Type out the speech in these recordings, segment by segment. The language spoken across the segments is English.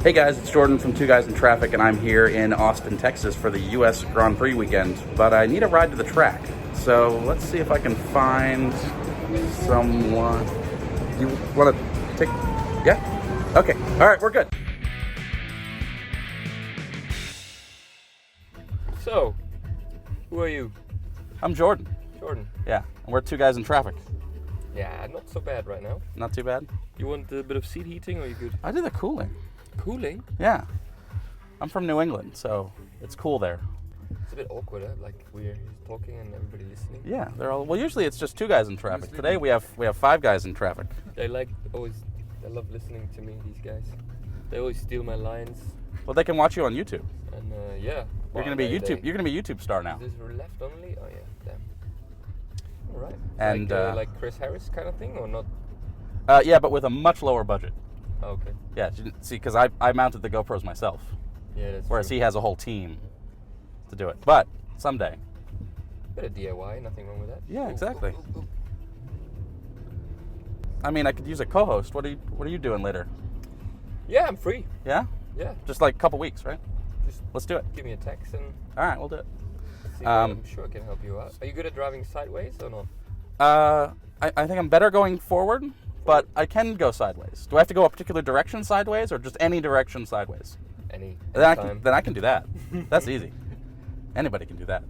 Hey guys, it's Jordan from Two Guys in Traffic, and I'm here in Austin, Texas for the US Grand Prix weekend, but I need a ride to the track. So let's see if I can find someone. You want to take? Yeah? Okay. All right, we're good. So, who are you? I'm Jordan. Jordan. Yeah, and we're Two Guys in Traffic. Yeah, not so bad right now. Not too bad? You want a bit of seat heating or you good? I do the cooling. Cooling? Yeah. I'm from New England, so it's cool there. It's a bit awkward, huh? Like we're talking and everybody listening. Yeah, they're all, well, usually it's just two guys in traffic. Today we have five guys in traffic. They love listening to me, these guys. They always steal my lines. Well, they can watch you on YouTube. And yeah. You're gonna be You're gonna be a YouTube star now. Is this left only? Oh yeah, damn. All right. And like Chris Harris kind of thing or not? Yeah, but with a much lower budget. Oh, okay. Yeah, see, because I mounted the GoPros myself. Yeah, that's whereas true. he has a whole team to do it. But someday. Bit of DIY, nothing wrong with that. Yeah, exactly. Ooh. I mean, I could use a co-host. What are you doing later? Yeah, I'm free. Yeah? Yeah. Just like a couple weeks, right? Just let's do it. Give me a text and. All right, we'll do it. See, I'm sure I can help you out. Are you good at driving sideways or not? I think I'm better going forward, but I can go sideways. Do I have to go a particular direction sideways, or just any direction sideways? Any then I can do that. That's easy. Anybody can do that.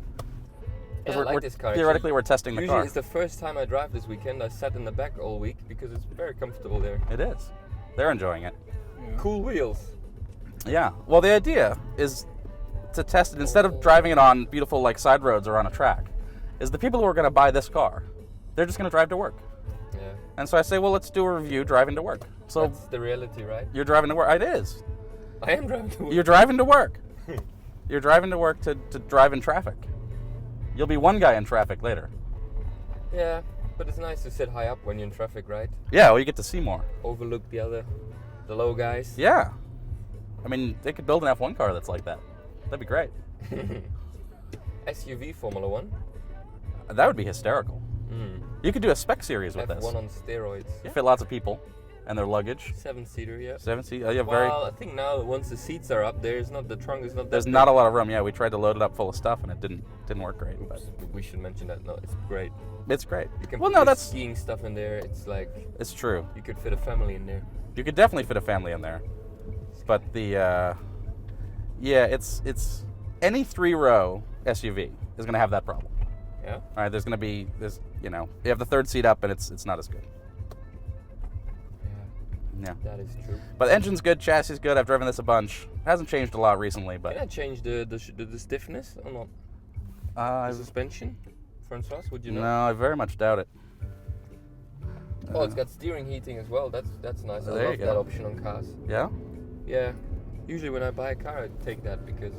Yeah, I like this car. Theoretically, we're testing the car. Usually, it's the first time I drive this weekend. I sat in the back all week because it's very comfortable there. It is. They're enjoying it. Yeah. Cool wheels. Yeah. Well, the idea is to test it instead of driving it on beautiful like side roads or on a track. Is the people who are going to buy this car, they're just going to drive to work. Yeah. And so I say, well, let's do a review driving to work. So that's the reality, right? You're driving to work. It is. I am driving to work. You're driving to work. You're driving to work to drive in traffic. You'll be one guy in traffic later. Yeah, but it's nice to sit high up when you're in traffic, right? Yeah, well, you get to see more. Overlook the low guys. Yeah. I mean, they could build an F1 car that's like that. That'd be great. SUV Formula One. That would be hysterical. You could do a spec series with F1 this. F1 on steroids. You fit lots of people and their luggage. 7-seater, yeah. 7-seat. Well, I think now once the seats are up, the trunk is not. There's not a lot of room. Yeah, we tried to load it up full of stuff and it didn't work great. Oops, but we should mention that. No, it's great. It's great. You can put that's skiing stuff in there. It's like. It's true. You could fit a family in there. You could definitely fit a family in there, but the it's any 3-row SUV is going to have that problem. Yeah. All right. You have the third seat up and it's not as good. Yeah. That is true. But the engine's good, chassis is good. I've driven this a bunch. It hasn't changed a lot recently, but. Can I change the stiffness or not? The suspension, Francois, would you know? No, I very much doubt it. Oh, it's got steering heating as well. That's nice. I love that option on cars. Yeah. Yeah. Usually when I buy a car, I take that because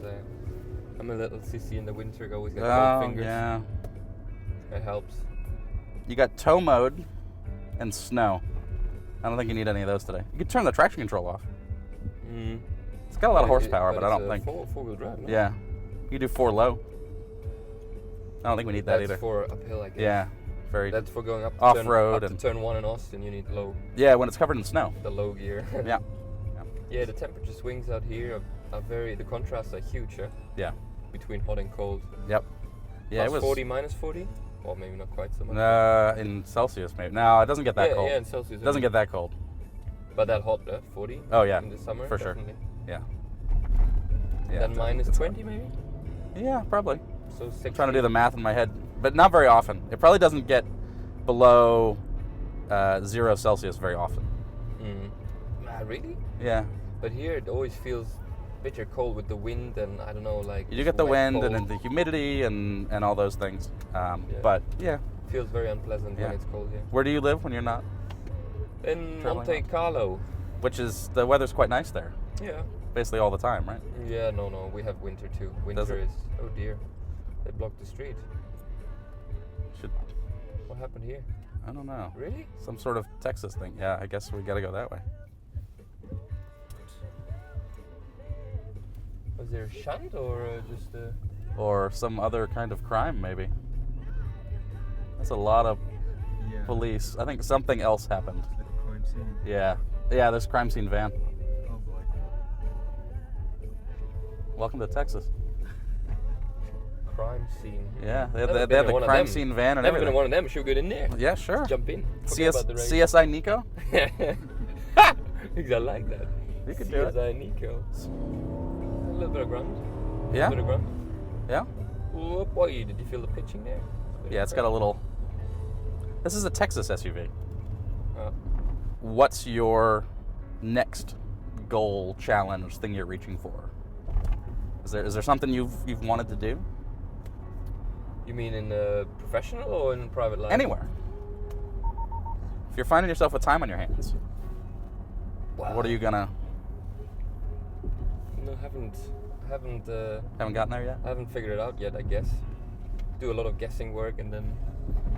I'm a little sissy in the winter. I always get cold fingers. Yeah. It helps. You got tow mode and snow. I don't think you need any of those today. You could turn the traction control off. It's got a lot of horsepower, but I don't think. Four-wheel drive. No? Yeah. You do 4 low. I don't think we need that either. That's for uphill, I guess. Yeah. That's for going up off-road to turn 1 in Austin. You need low. Yeah, when it's covered in snow. The low gear. Yeah. Yeah, the temperature swings out here are very. The contrasts are huge. Huh? Yeah. Between hot and cold. Yep. Yeah, Plus it was 40, minus 40. Well, maybe not quite so much. In Celsius, maybe. No, it doesn't get that cold. Yeah, in Celsius. It doesn't get that cold. But that hot, 40? Oh, yeah. In the summer? For definitely. sure. Yeah. Then minus 20, maybe? Yeah, probably. So 60. I'm trying to do the math in my head, but not very often. It probably doesn't get below 0 Celsius very often. Really? Yeah. But here it always feels bitter cold with the wind and I don't know, like. You do get the wind cold. and then the humidity and all those things. But yeah. Feels very unpleasant when it's cold here. Where do you live when you're not? In Monte Carlo. Which is, the weather's quite nice there. Yeah. Basically all the time, right? Yeah, no, we have winter too. Winter is, oh dear, they blocked the street. What happened here? I don't know. Really? Some sort of Texas thing. Yeah, I guess we gotta go that way. Was there a shunt or just a... Or some other kind of crime, maybe. That's a lot of police. I think something else happened. Like a crime scene. Yeah. Yeah, there's crime scene van. Oh boy. welcome to Texas. Crime scene. Yeah, they have the crime scene van and Never everything. been in one of them. Should we get in there? Yeah, sure. Jump in. Forget about the race. CSI Nico? Because I like that. You could do it. CSI Nico. A little bit of grunt. Yeah? A bit of grunt. Yeah? Oh boy, did you feel the pitching there? Yeah, it's got a little... This is a Texas SUV. Oh. What's your next goal, challenge, thing you're reaching for? Is there something you've wanted to do? You mean in professional or in private life? Anywhere. If you're finding yourself with time on your hands, Wow. what are you gonna... No, haven't Haven't gotten there yet? I haven't figured it out yet, I guess. Do a lot of guessing work and then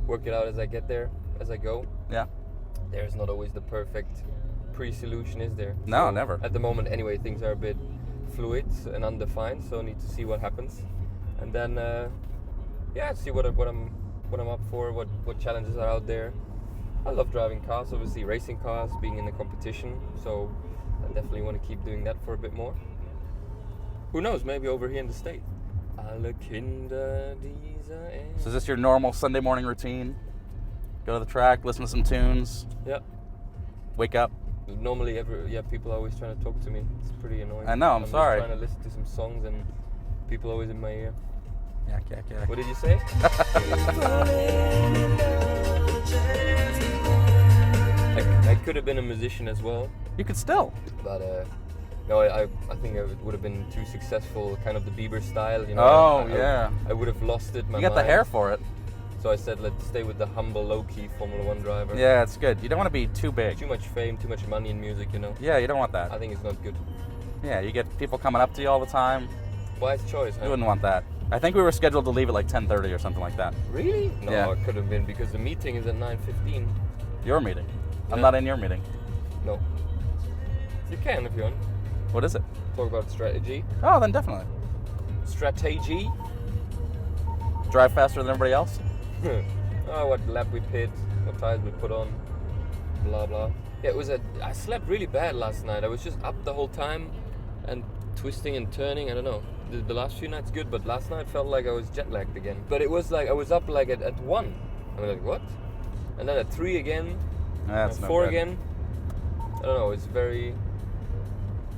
work it out as I get there, as I go. Yeah. There's not always the perfect pre-solution, is there? No, So, never. At the moment, anyway, things are a bit fluid and undefined, so I need to see what happens, and then see what I'm up for, what challenges are out there. I love driving cars, obviously racing cars, being in the competition, so I definitely want to keep doing that for a bit more. Who knows, maybe over here in the States. Alle Kinder dieser Erde. So is this your normal Sunday morning routine? Go to the track, listen to some tunes, Yeah. wake up. Normally, people are always trying to talk to me. It's pretty annoying. I know, I'm sorry. just trying to listen to some songs and people always in my ear. Yak, yak, yak. What did you say? I could have been a musician as well, You could still. but no, I think it would have been too successful, kind of the Bieber style, you know. Oh, yeah. I would have lost it. You got the hair for it. So I said, let's stay with the humble, low-key Formula 1 driver. Yeah, it's good. You don't want to be too big. Too much fame, too much money in music, you know. Yeah, you don't want that. I think it's not good. Yeah, you get people coming up to you all the time. Wise choice, You huh? wouldn't want that. I think we were scheduled to leave at like 10:30 or something like that. Really? No, Yeah. it could have been because the meeting is at 9:15. Your meeting. I'm Yeah. not in your meeting. No. You can if you want. What is it? Talk about strategy. Oh, then definitely. Strategy? Drive faster than everybody else? Oh, what lap we pit, what tires we put on, blah blah. Yeah, I slept really bad last night. I was just up the whole time and twisting and turning. I don't know. The last few nights good, but last night felt like I was jet lagged again. But it was like I was up like at 1. I was like, what? And then at 3 again, That's at no 4 good. again. I don't know. It's very.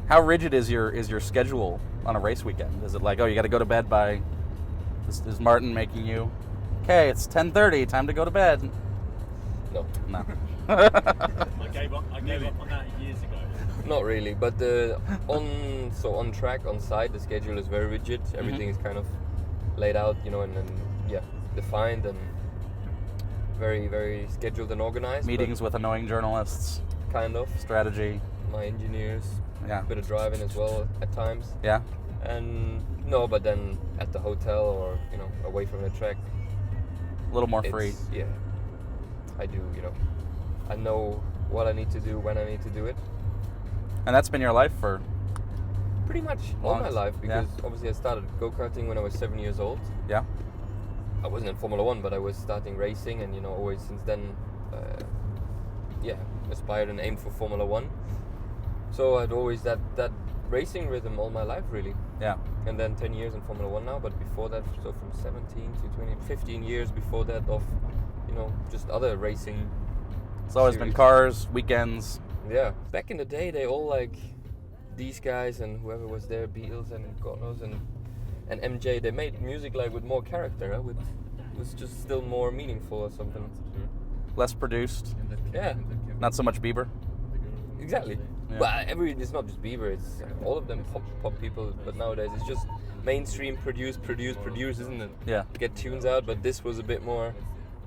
How rigid is your schedule on a race weekend? Is it like, oh, you got to go to bed by... Is Martin making you... Okay, it's 10:30, time to go to bed. No. No. I gave up on that years ago. Not really, but on track, on site, the schedule is very rigid. Everything is kind of laid out, you know, and defined and very, very scheduled and organized. Meetings with annoying journalists, but kind of. strategy. My engineers, Yeah. a bit of driving as well at times. Yeah. And no, but then at the hotel or, you know, away from the track, A little more free. yeah, I do, you know. I know what I need to do when I need to do it. And that's been your life for... Pretty much all my Longest, life, yeah. because obviously I started go-karting when I was 7 years old. Yeah. I wasn't in Formula 1, but I was starting racing, and, you know, always since then, aspired and aimed for Formula 1. So I'd always that racing rhythm all my life, really. Yeah. And then 10 years in Formula 1 now, but before that, so from 17 to 20, 15 years before that of, you know, just other racing. It's always been series. cars, weekends. Yeah. Back in the day, they all like, these guys and whoever was there, Beatles and God knows, and MJ, they made music like with more character, huh? It was just still more meaningful or something. Less produced. Yeah, Not so much Bieber. exactly. Yeah. Well, it's not just Bieber, it's all of them pop people, but nowadays it's just mainstream produce, isn't it? Yeah. Get tunes out, but this was a bit more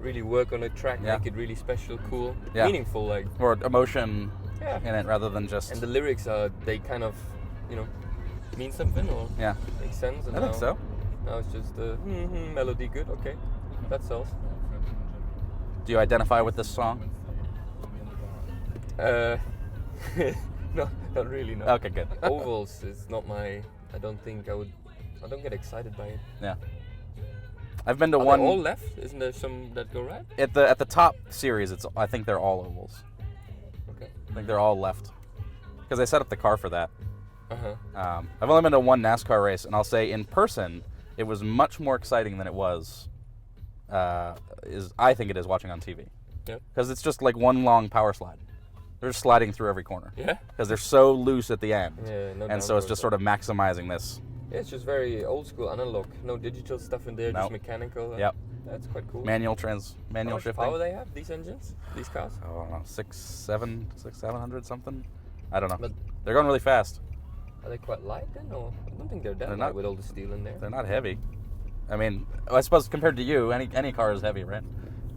really work on a track, Yeah. make it really special, cool, Yeah. meaningful, like. Or emotion Yeah. in it rather than just... And the lyrics are, they kind of, you know, mean something or Yeah. make sense. And I think now, so. Now it's just the melody good, okay, that sells. Do you identify with this song? No, not really, no. Okay, good. Ovals is not my, I don't get excited by it. Yeah. I've been to Are one... they all left? Isn't there some that go right? At the top series, I think they're all ovals. Okay. I think they're all left. Because I set up the car for that. I've only been to one NASCAR race, and I'll say in person, it was much more exciting than it was. I think it is watching on TV. Yeah. Because it's just like one long power slide. They're just sliding through every corner. Yeah. Because they're so loose at the end. Yeah, no and so it's just sort of maximizing this. Yeah, it's just very old school, analog. No digital stuff in there, just mechanical. Yep. That's quite cool. Manual How much shifting. power they have, these engines, these cars? Oh, I don't know, 700 something. I don't know. But they're going really fast. are they quite light then, or I don't think they're that They're light not- with all the steel in there. They're not heavy. I mean, I suppose compared to you, any car is heavy, right?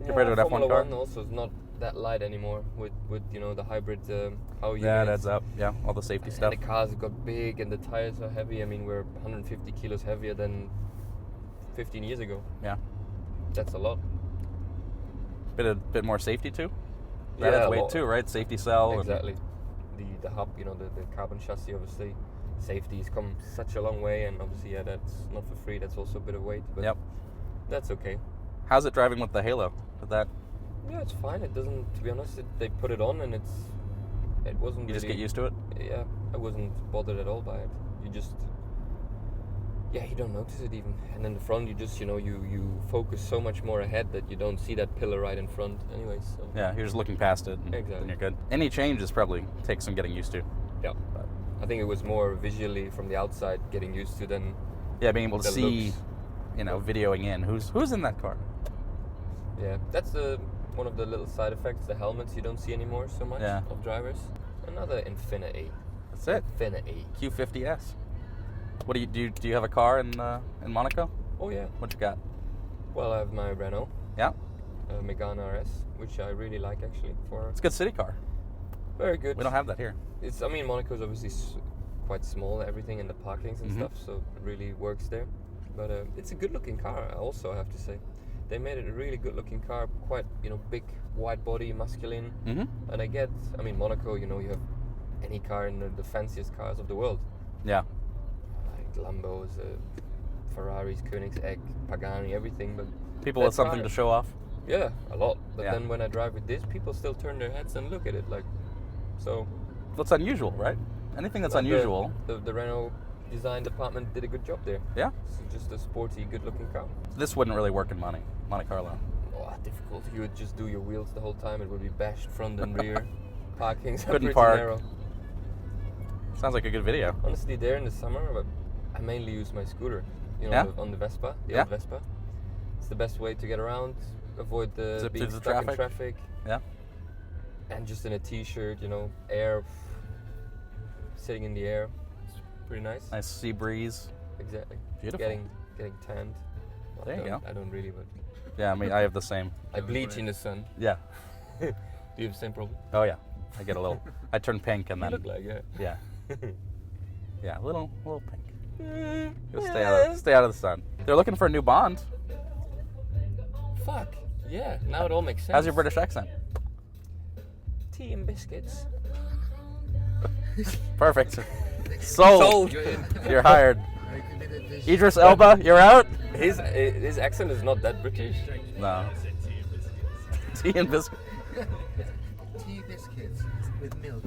Compared to an F1 Formula car. 1 also is not that light anymore with the hybrid power units. Yeah, it adds up. Yeah, all the safety stuff. And the cars have got big and the tires are heavy. I mean, we're 150 kilos heavier than 15 years ago. Yeah. That's a lot. Bit more safety too. Yeah, That adds a weight lot. too, right? Safety cell. Exactly. The hub, the carbon chassis, obviously. Safety's come such a long way, and obviously, that's not for free. That's also a bit of weight, but Yep. that's okay. How's it driving with the Halo? With that, Yeah, it's fine. It doesn't, to be honest, they put it on and it wasn't you just really, get used to it. Yeah, I wasn't bothered at all by it. You don't notice it even. And in the front, you just, you focus so much more ahead that you don't see that pillar right in front anyways. So. Yeah, you're just looking past it. And Exactly. you're good. Any changes probably take some getting used to. Yeah. But I think it was more visually from the outside getting used to than yeah, being able to the see, looks. videoing in who's in that car. Yeah, that's one of the little side effects, the helmets you don't see anymore so much Yeah. of drivers. Another Infiniti. That's it. Infiniti. Q50S. What do you have a car in Monaco? Oh yeah. What you got? Well, I have my Renault. Yeah, Megane RS, which I really like actually. it's a good city car. Very good. We don't have that here. Monaco is obviously quite small, everything in the parkings and stuff, so it really works there. But it's a good-looking car. Also, I have to say, they made it a really good-looking car. Quite, big, wide body, masculine. Mm-hmm. And Monaco. You have any car in the fanciest cars of the world, Yeah. like Lambos, Ferraris, Koenigsegg, Pagani, everything. But People that with something car- to show off. Yeah, a lot. But Yeah. then when I drive with this, people still turn their heads and look at it like. So. What's unusual, right? Anything that's Like unusual. The Renault design department did a good job there. Yeah. It's just a sporty, good-looking car. This wouldn't really work in Monte Carlo. Oh, difficult. You would just do your wheels the whole time. It would be bashed front and rear. Parkings are Couldn't pretty park. narrow. Sounds like a good video. Honestly, there in the summer, but I mainly use my scooter. Yeah? On the Vespa, the Yeah. old Vespa. It's the best way to get around, avoid Zip being through the stuck in traffic. traffic, Yeah. and just in a t-shirt, air sitting in the air. It's pretty nice. Nice sea breeze. Exactly. Beautiful. Getting tanned. Well, There you go. I don't really, but Yeah, I mean, I have the same. I bleach in the sun. Yeah. Do you have the same problem? Oh yeah. I get a little. I turn pink and You then. look like it. Yeah. Yeah, a little pink. Just stay out of the sun. They're looking for a new Bond. Fuck. Yeah, now it all makes sense. How's your British accent? Tea and biscuits. Perfect. Sold. Sold. You're hired. Idris Elba, you're out. His accent is not that British. No. Tea and biscuit. Tea biscuits with milk,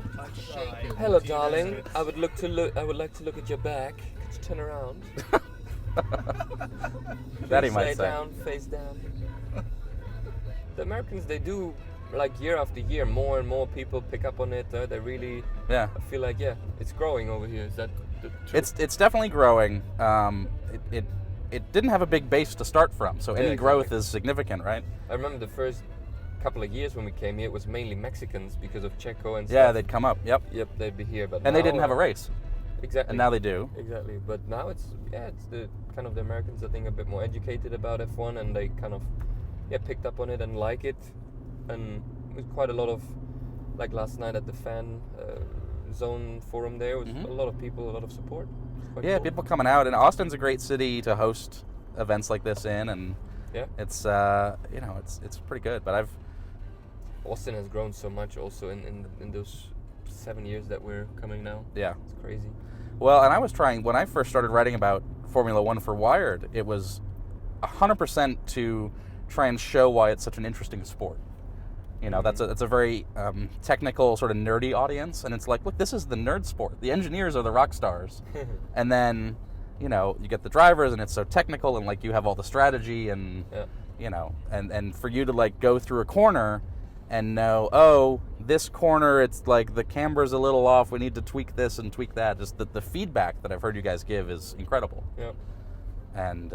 shaken. Hello, darling. I would like to look at your back. Could you turn around? That he Face might lay say. down, face down. The Americans, they do, like year after year, more and more people pick up on it. They really, Yeah. I feel like, it's growing over here. Is that the truth? It's definitely growing. It didn't have a big base to start from, so any Yeah, growth exactly. is significant, right? I remember the first couple of years when we came here, it was mainly Mexicans because of Checo and Yeah, stuff. they'd come up. Yep. Yep, they'd be here, but And they now, didn't have a race, Exactly. and now they do. Exactly, but now it's the kind of the Americans, I think, a bit more educated about F1, and they kind of picked up on it and like it, and with quite a lot of, like last night at the fan zone forum, there was a lot of people, a lot of support. Quite Yeah, cool. people coming out, and Austin's a great city to host events like this in, and Yeah, it's it's pretty good. But Austin has grown so much also in those 7 years that we're coming now. yeah. It's crazy. Well, and I was trying when I first started writing about Formula One for Wired. It was 100% to try and show why it's such an interesting sport. You know, that's a very technical, sort of nerdy audience, and it's like, look, this is the nerd sport. The engineers are the rock stars, and then, you know, you get the drivers, and it's so technical, and like you have all the strategy, and you know, and for you to like go through a corner and know, oh, this corner, it's like the camber's a little off. We need to tweak this and tweak that. Just the feedback that I've heard you guys give is incredible. Yeah. And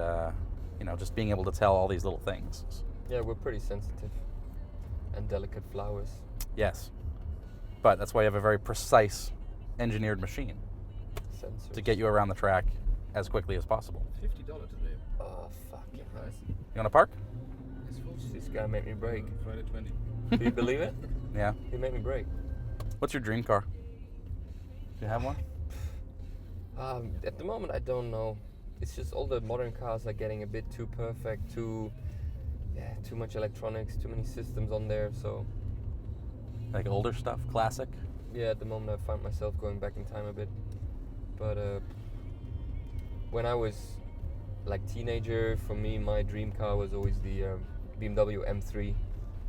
you know, just being able to tell all these little things. Yeah, we're pretty sensitive and delicate flowers. Yes, but that's why you have a very precise engineered machine Sensors. to get you around the track as quickly as possible. $50 today. Oh, fucking Price. You want to park? It's full. This guy made me break. Friday 20. Do you believe it? Yeah. He made me break. What's your dream car? Do you have one? At the moment, I don't know. It's just all the modern cars are getting a bit too perfect, too much electronics, too many systems on there. So Like older stuff, classic? yeah, at the moment I find myself going back in time a bit. But when I was like teenager, for me, my dream car was always the BMW M3.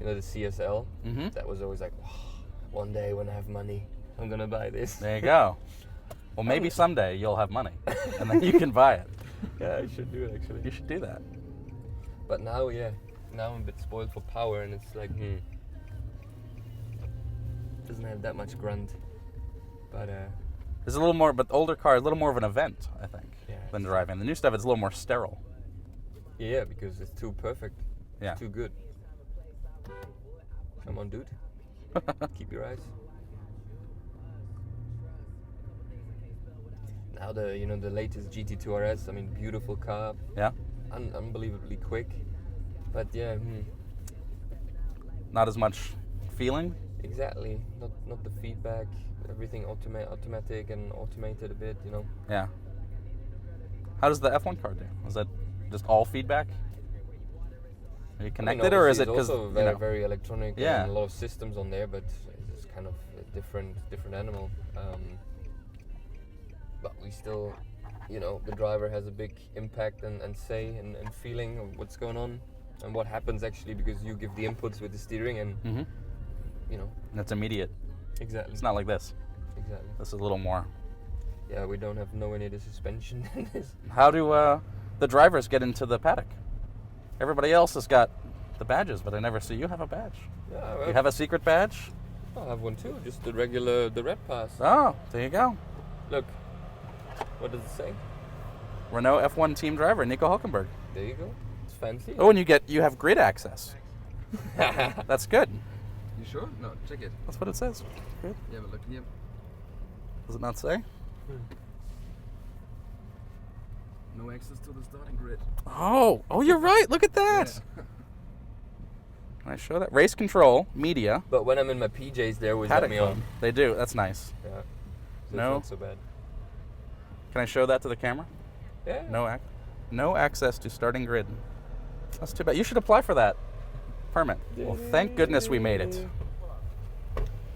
You know, the CSL. Mm-hmm. That was always like, one day when I have money, I'm gonna buy this. There you go. Well, maybe someday you'll have money, and then you can buy it. Yeah, I should do it actually. You should do that. But now, now I'm a bit spoiled for power, and it's like, doesn't have that much grunt. But There's a little more, but the older car is a little more of an event, I think, Yeah, than it's- driving. The new stuff is a little more sterile. yeah, because it's too perfect. Yeah. Too good. Come on, dude. Keep your eyes. Now the latest GT2 RS. I mean, beautiful car, Yeah? unbelievably quick. But yeah, Not as much feeling? exactly. Not the feedback. Everything automatic and automated a bit. You know. Yeah. How does the F1 car do? Is that just all feedback? Are you connected, or is it because because, also very very electronic Yeah. and a lot of systems on there, but it's kind of a different animal. But we still, the driver has a big impact and say and feeling of what's going on and what happens actually, because you give the inputs with the steering and Mm-hmm. That's immediate. Exactly. It's not like this. Exactly. This is a little more. Yeah, we don't have nowhere near the suspension in this. How do the drivers get into the paddock? Everybody else has got the badges, but I never see you have a badge. Yeah, You have a secret badge? I have one too, just the red pass. Oh, there you go. Look, what does it say? Renault F1 team driver, Nico Hulkenberg. There you go. It's fancy. Oh, and you have grid access. That's good. You sure? No, check it. That's what it says. Good. Yeah, but look, yeah. Does it not say? No access to the starting grid. Oh, you're right. Look at that. Yeah. Can I show that? Race control, media, But when I'm in my PJs, they always let paddock me mode. on. They do. That's nice. Yeah. So No. It's not so bad. Can I show that to the camera? Yeah. No access to starting grid. That's too bad. You should apply for that permit. Well, thank goodness we made it.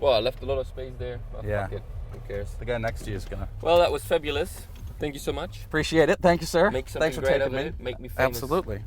Well, I left a lot of space there. Oh, Yeah. Fuck it. Who cares? The guy next to you is gonna Well, that was fabulous. Thank you so much. appreciate it. Thank you, sir. Make something Thanks for great taking of me. it. Make me famous. Absolutely.